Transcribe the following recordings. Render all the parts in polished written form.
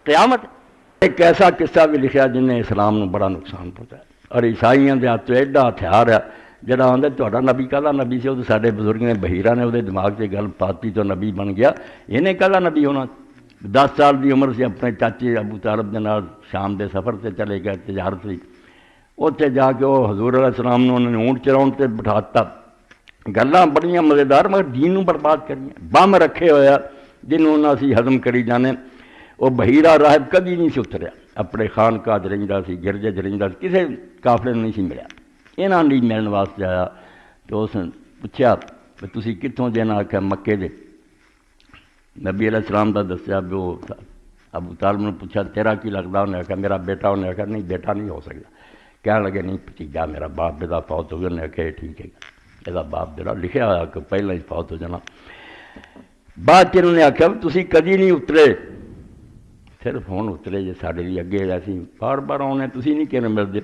قیامت۔ ایک ایسا قصہ بھی لکھا جن نے اسلام نو بڑا نقصان پہنچایا، اور عیسائیوں کے ہاتھ ایڈا ہتھیار ہے جڑا آدھا تہاڈا نبی کہدا نبی سے، وہ سارے بزرگ نے بحیرہ نے وہ دماغ سے گل پاتی تو نبی بن گیا، انہیں کہدا نبی ہونا۔ 10 سال کی عمر سے اپنے چاچے ابو طالب کے نال شام کے سفر سے چلے گئے، تجارت سی، اتنے جا کے وہ حضور علیہ السلام نے انہوں نے اونٹ چراؤن سے بٹھاتا، گلاں بڑیاں مزیدار مگر دین نو برباد کریاں، بم رکھے ہویا جنہوں نے اسی ہضم کری جانے۔ وہ بحیرہ راہب کدی نہیں سی اتریا، اپنے خانقاہ رہندا سی، گرجے رہندا سی، کسی قافلے نہیں سی ملیا، یہاں نہیں ملن واسطے آیا تو اس نے پوچھا کہ تسی کتوں جے؟ نہ آخیا مکے دے۔ نبی علیہ السلام دا دسیا بھی وہ ابو طالب نے پوچھا تیرا کی لگتا؟ انہیں آخیا میرا بیٹا۔ انہیں آخیا نہیں بیٹا نہیں ہو سکتا، کہنے لگے نہیں بھتیجا میرا، باپ بیٹا فوت ہو گیا۔ انہیں آخیا ٹھیک ہے، یہ باپ جڑا لکھا ہوا کہ پہلے ہی فوت ہو جانا۔ بعد چ انہوں نے آخیا بھی تسی کدی نہیں اترے، صرف ہوں اترے جی سارے لیے، اگے ایسی بار بار آنے تسی نہیں کہنے ملتے۔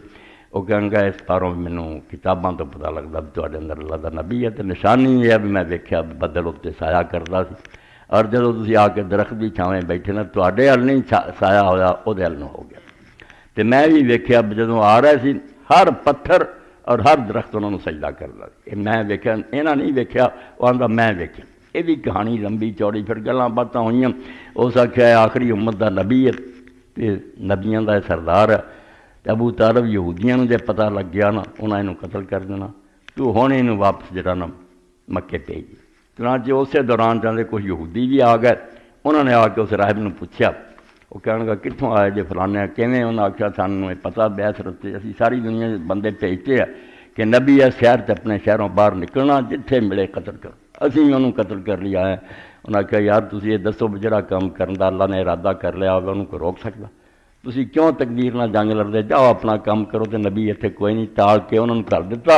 وہ کہن گا اس باروں مینوں کتاباں تو پتہ لگتا بھی تواڈے اندر اللہ دا نبی ہے، تو نشانی یہ ہے بھی میں ویکھیا بدل اتنے سایہ کرتا سی، اور جدو تسی آ کے درخت کی چھاویں بیٹھے نا تواڈے ہل نہیں سایہ ہویا، وہ ہل نہ ہو گیا۔ تو میں بھی ویکھیا جدوں آ رہے سی ہر پتھر اور ہر درخت انہوں نے سجدہ کرتا سی، میں ویکھیا، انہاں نہیں ویکھیا، وہ آندا میں ویکھیا۔ یہ بھی کہانی لمبی چوڑی، پھر گلاں باتاں ہوئیاں، اس آخیا آخری امت دا نبی ہے، تے نبیاں دا سردار ہے، ابو طالب یہودیاں دے پتہ لگ گیا نا، انہاں انہوں قتل کر دینا، تو ہن انہوں واپس جڑا نا مکے بھیج دی۔ چنانچہ اسی دوران چاہتے کچھ یہودی بھی آ گئے، انہوں نے آ کے اس راہب نے پوچھا، وہ کہنے لگا کتوں آئے جے فلانے کیویں؟ انہوں نے آخیا سانوں پتہ بیس رستے اسی ساری دنیا بندے بھیجتے ہیں کہ نبی ہے شہر سے اپنے شہروں باہر نکلنا، جتھے ملے قتل کرو، اسی انہوں قتل کر لیا ہے۔ انہوں نے کہا یار تسی یہ دسو بھی جڑا کام کرن دا اللہ نے ارادہ کر لیا ہوگا انہوں کو روک سکتا؟ تسی کیوں تقدیر نہ جنگ لڑتے؟ جاؤ اپنا کام کرو، تو نبی اتنے کوئی نہیں، ٹال کے انہوں نے کر دیتا۔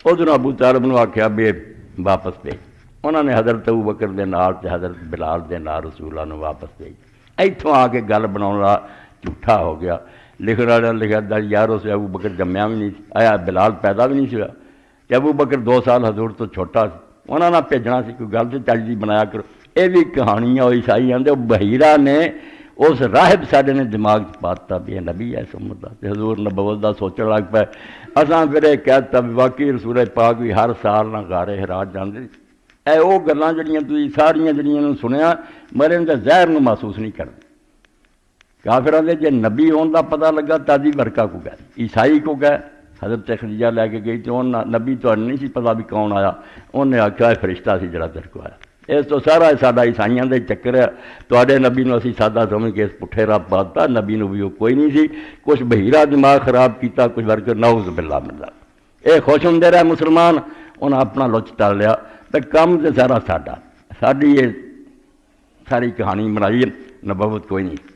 ادھر ابو طالب نے آخیا بھی واپس بھیج، انہوں نے حضرت ابوبکر دے نال تے حضرت بلال دے نال رسول اللہ نے واپس بھیج۔ اتوں آ کے گل بنا جھوٹا ہو گیا، لکھنے والا لکھا یار اس ابوبکر جمیا بھی نہیں آیا، بلال پیدا بھی نہیں ہوا، کہ ابوبکر 2 سال حضور تو چھوٹا سی، انہوں نے بھیجنا سی، کوئی گل تو چجدی بنایا کرو۔ یہ بھی کہانیاں وہ عیسائی آتے، وہ بحیرہ نے اس راہب ساڈے نے دماغ پاتا بھی یہ نبی ہے سمجھتا، حضور نبوت دا سوچن لگ پائے۔ اساں پھر یہ کہتا بھی واقعی رسول پاک بھی ہر سال نہ غار حرا جاندے، اے وہ گلاں جڑیاں تسی ساریاں جڑیاں سنیا مگر ان دے ظاہر نو محسوس نہیں کرتے۔ کافراں دے جے نبی ہون دا پتہ لگا تادی برکا کو گئے، عیسائی کو گئے، حضرت خدیجہ لے کے گئی تو نبی تو نہیں سی پتا بھی کون آیا، انہیں آخیا فرشتہ سی جڑا تیرے کو آیا۔ اس تو سارا ساڈا عیسائیاں دے چکر ہے، تواڈے نبی نو اسی سادہ سمجھ کے اس پٹھے راہ پاتا، نبی نو بھی وہ کوئی نہیں سی، کچھ بحیرہ دماغ خراب کیتا، کچھ ورکر نعوذ باللہ من ذالک۔ اے خوش ہوندے رہے مسلمان، انہاں اپنا لچ ٹال لیا، تے کم تے سارا ساڈا، ساڈی یہ ساری کہانی بنائی ہے، نبوت کوئی نہیں۔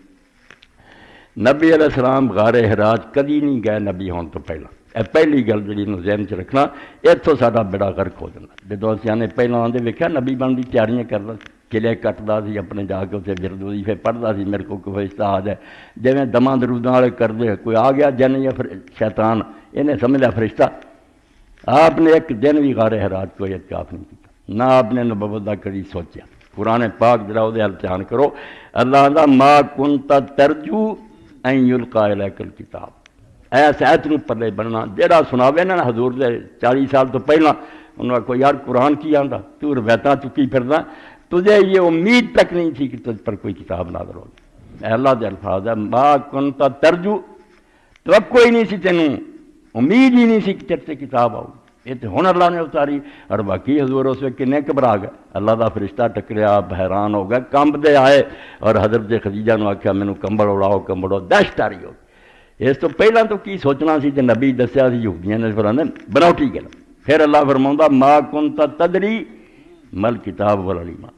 نبی علیہ السلام غار حراء کدی نہیں گئے نبی ہون تو پہلا، اے پہلی گل جی ذہن چ رکھنا، اتوں ساڈا بیڑا غرق ہو جاتا۔ جدو اسی نے پہلے آدھے ویکھیا نبی بن کی تیاریاں کرتا، قلعے کٹتا سی، اپنے جا کے اسے ورد وظیفے پڑھتا سی، میرے کو کوئی فرشتہ آ جائے، جیویں دماں دروداں والے کرتے، کوئی آ گیا جن یا شیطان، انہیں سمجھ لیا فرشتہ۔ آپ نے ایک دن بھی غار حراء کو اعتکاف نہیں کیا، نہ آپ نے نبوت دا کبھی سوچا۔ قرآن پاک جڑا وہ دھیان کرو، اللہ دا ما کنت ترجو این یلقا الیک الکتاب، ایس ایت نو پلے بننا، جہاں سناوے نا حضور دے 40 سال تو پہلا، انہوں نے کہا یار قرآن کی آندا، تو روایتاں چکی پھردا، تجھے یہ امید تک نہیں تھی کہ تجھ پر کوئی کتاب نازل ہوگی۔ اے اللہ دے الفاظ ہے، ما کنت ترجو، توقع ہی نہیں سی تینوں، امید ہی نہیں سی کہ تیرے سے کتاب آؤ، یہ تو ہن اللہ نے اتاری۔ اور باقی حضور اس وقت کنے گھبرا گئے، اللہ دا فرشتہ ٹکریا، حیران ہو گئے، کمبدے آئے، اور حضرت خدیجہ نے آخیا مینوں کمبل اڑاؤ، کمبل اڑاؤ، دہشت آ رہی ہو۔ اس تو پہلا تو کی سوچنا سی، جب نبی دسیا سی یہودیاں نے فرمایا بناوٹی گل، پھر اللہ فرماؤندا ما کنت تدری مل کتاب ولا ایمان،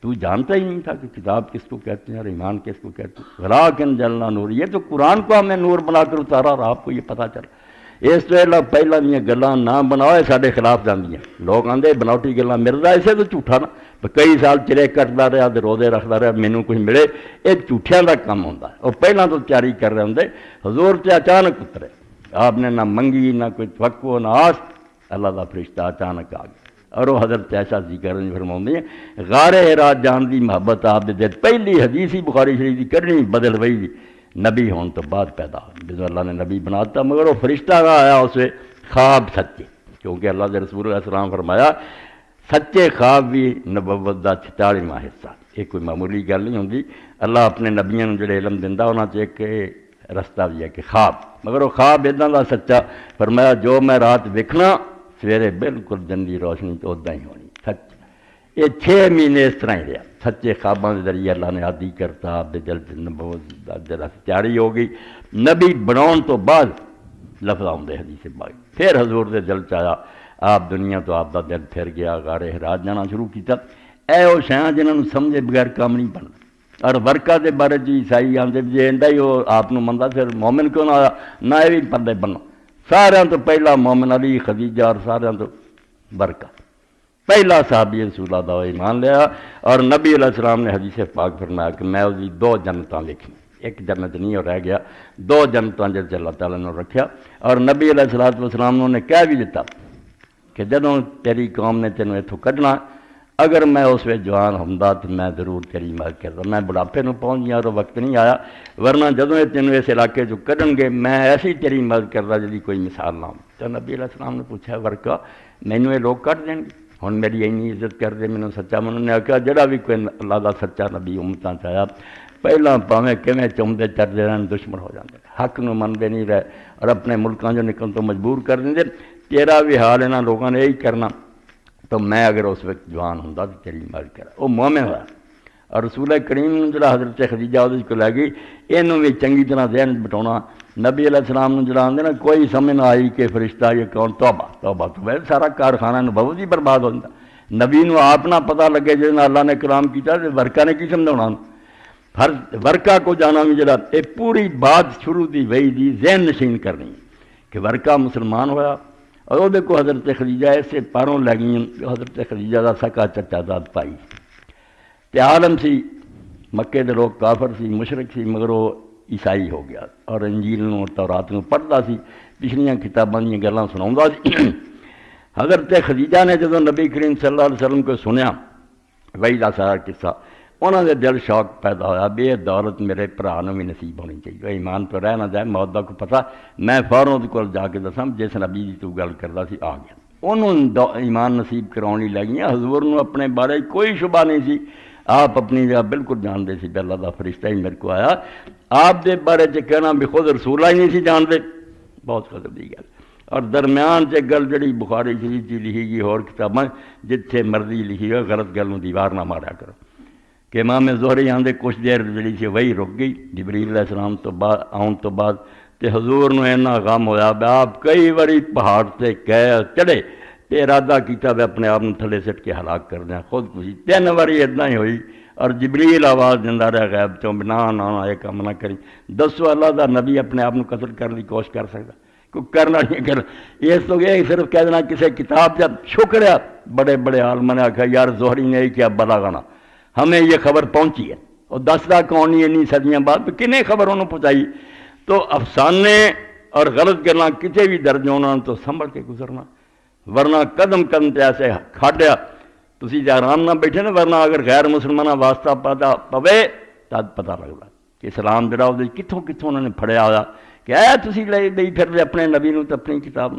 تو جانتا ہی نہیں تھا کہ کتاب کس کو کہتے ہیں اور ایمان کس کو کہتے ہیں، ولیکن جعلنا نور، یہ تو قرآن کو ہم نے نور بنا کر اتارا اور آپ کو یہ پتہ چلا۔ اس تو پہلا دیا گلاں نہ بناؤ، سارے خلاف جاندیاں، لوگ آندے بناوٹی گلاں مرزا اسے تو جھوٹا نا، کئی سال چلے کٹتا رہا، روزے رکھتا رہا، مینوں کچھ ملے، یہ جھوٹیاں کا کام ہوتا ہے۔ وہ پہلے تو تیاری کر رہے ہوں، حضور تے اچانک اترے، آپ نے نہ منگی نہ کوئی توقع نہ آس، اللہ کا فرشتہ اچانک آ گیا۔ اور وہ حضرت عائشہ ذکر فرماؤندی ہیں غار حرا جان دی محبت آپ دے دل پہلی حدیث ہی بخاری شریف دی کرنی بدل وہی نبی ہون تو بعد پیدا جس اللہ نے نبی بناتا مگر وہ فرشتہ کا آیا اسے خواب سچے کیونکہ اللہ کے رسول علیہ السلام فرمایا سچے خواب بھی نبوت کا 46واں حصہ یہ کوئی معمولی گل نہیں ہوندی اللہ اپنے نبیوں نے جڑے علم دیندا انہاں چ ایک رستہ بھی ہے کہ خواب مگر وہ خواب ادا کا سچا فرمایا جو میں رات ویکھنا سویرے بالکل دن کی روشنی تو ادا ہی ہونی سچ یہ 6 مہینے اس طرح ہی رہا سچے خوابوں کے ذریعے اللہ نے عادی کرتا آپ دے دل نبوت جڑا تیاری ہو گئی نبی بناؤن تو بعد لفظ آؤندے حدیث پاک پھر حضور دے دل چایا آپ دنیا تو آپ دا دل پھر گیا غار حرا جانا شروع کیتا اے وہ شیاں جنہاں نوں سمجھے بغیر کام نہیں بنتا اور ورکا دے بارے جو عیسائی آتے جی اینڈا ہی وہ آپ منتا پھر مومن کیوں نہ آیا نہ یہ بھی پردے بنو سارے تو پہلا مومن علی خدیجہ اور سارے تو ورکا پہلا صحابی رسول اللہ دا ایمان لیا اور نبی علیہ السلام نے حدیث پاک فرمایا کہ میں اس 2 جنتاں لکھی ایک جنت نہیں اور رہ گیا 2 جنتاں جس اللہ تعالیٰ نے رکھیا اور نبی علیہ السلام نے کہہ بھی دیتا کہ جدوں تیری قوم نے تینوں اتوں کڈنا اگر میں اس وقت جوان ہوندا تو میں ضرور تیری مدد کرتا میں بڑھاپے نوں پہنچ گیا اور وقت نہیں آیا ورنہ جدوں یہ تینوں اس علاقے چ کڈن گے میں ایسی تیری مدد کرتا جی کوئی مثال نہ ہو تو نبی علیہ السلام نے پوچھا ورکا مینوں یہ لوگ کٹ دیں گے ہن میری اینی عزت کرتے مینوں سچا انہوں نے آخیا جڑا بھی کوئی اللہ دا سچا نبی امتاں چ آیا پہلا پاویں کیویں چومدے چڑھدے رہن دشمن ہو جاندے حق نوں منتے نہیں رہے اور اپنے ملکاں جو نکلن تو مجبور کر دیں تیرا بھی حال انہاں لوگوں نے یہی کرنا تو میں اگر اس وقت جوان ہوں تو تیری مدد کرا وہ مومن ہوا اور رسول کریم جڑا حضرت خدیجہ وہ کو لے گئی یہ بھی چنگی طرح ذہن بٹھاؤنا نبی علیہ السلام جڑا آدھے نا کوئی سمجھ نہ آئی کہ فرشتہ یہ کون توبہ توبہ تو ویسے سارا کارخانہ نبوت ہی برباد ہوتا نبی نو آپ نہ پتہ لگے جس اللہ نے کلام کیا ورکا نے کی سمجھاؤنا ہر ورکا کو جانا بھی جڑا یہ پوری بات شروع دی وہی دی ذہن نشین کرنی کہ ورکا مسلمان ہویا اور وہ دیکھو حضرت خدیجہ ایسے پاروں لگی حضرت خدیجہ کا سکا چچا داد پائی تے عالم سی مکے دے لوگ کافر سی مشرک سی مگر وہ عیسائی ہو گیا اور انجیل نوں تورات نوں پڑھتا سی پچھلیاں کتاباں دیاں گلاں سناوندا سی حضرت خدیجہ نے جدوں نبی کریم صلی اللہ علیہ وسلم کو سنیا وہی دا سارا قصہ انہوں نے دل شوق پیدا ہوا بھی یہ دولت میرے بھرا نوں بھی نصیب ہونی چاہیے ایمان تو رہ نہ جائے موت دا کو پتہ میں فوراً اس کول جا کے دساں جس نبی دی تو گل کردا سی آ گیا انہوں ایمان نصیب کراؤن لگ گیا حضور نوں اپنے بارے کوئی شبہ نہیں سی آپ اپنی جگہ بالکل جانتے سی اللہ دا فرشتہ ہی میرے کو آیا آپ دے بارے کہنا بھی خود رسولہ ہی نہیں سی جانتے بہت قدر دی گل اور درمیان سے گل جڑی بخاری شریف کی لکھی گئی اور کتاباں جتھے مرضی لکھی ہو غلط گل نوں دیوار نہ ماریا کرو کہ امام ظہری آندے کچھ دیر جڑی سی وہی رک گئی جبریل علیہ السلام تو بعد آن تو بعد تے حضور نوں اینا غم ہویا بھی آپ کئی باری پہاڑ سے چڑھے تے ارادہ کیتا بھی اپنے آپ تھلے سٹ کے ہلاک کر دیں خود کشی 3 باری اتنا ہی ہوئی اور جبریل آواز دیندا رہا غیب چوں نہ یہ کام نہ کری دسو اللہ دا نبی اپنے آپ قتل کرنے کی کوشش کر سکتا کوئی کرنا نہیں کر اس تو یہ صرف کہہ دینا کسی کتاب جب شکریا بڑے بڑے عالموں نے آخیا یار ظہری نے کیا بلا گانا ہمیں یہ خبر پہنچی ہے اور دسدا کون نہیں انی صدیاں بعد کنے خبر انہوں پہنچائی تو افسانے اور غلط گلاں کسی بھی درجے انہوں تو سنبھل کے گزرنا ورنہ قدم قدم تے ایسے کھاڈیا تسی تے آرام نہ بیٹھے نا ورنہ اگر غیر مسلمانہ واسطہ پتا پوے تد پتہ لگتا کہ اسلام جڑا وہ کتوں کتوں انہوں نے پھڑیا ہوا کہ اے تسی لے پھر اپنے نبی نوں تے اپنی کتاب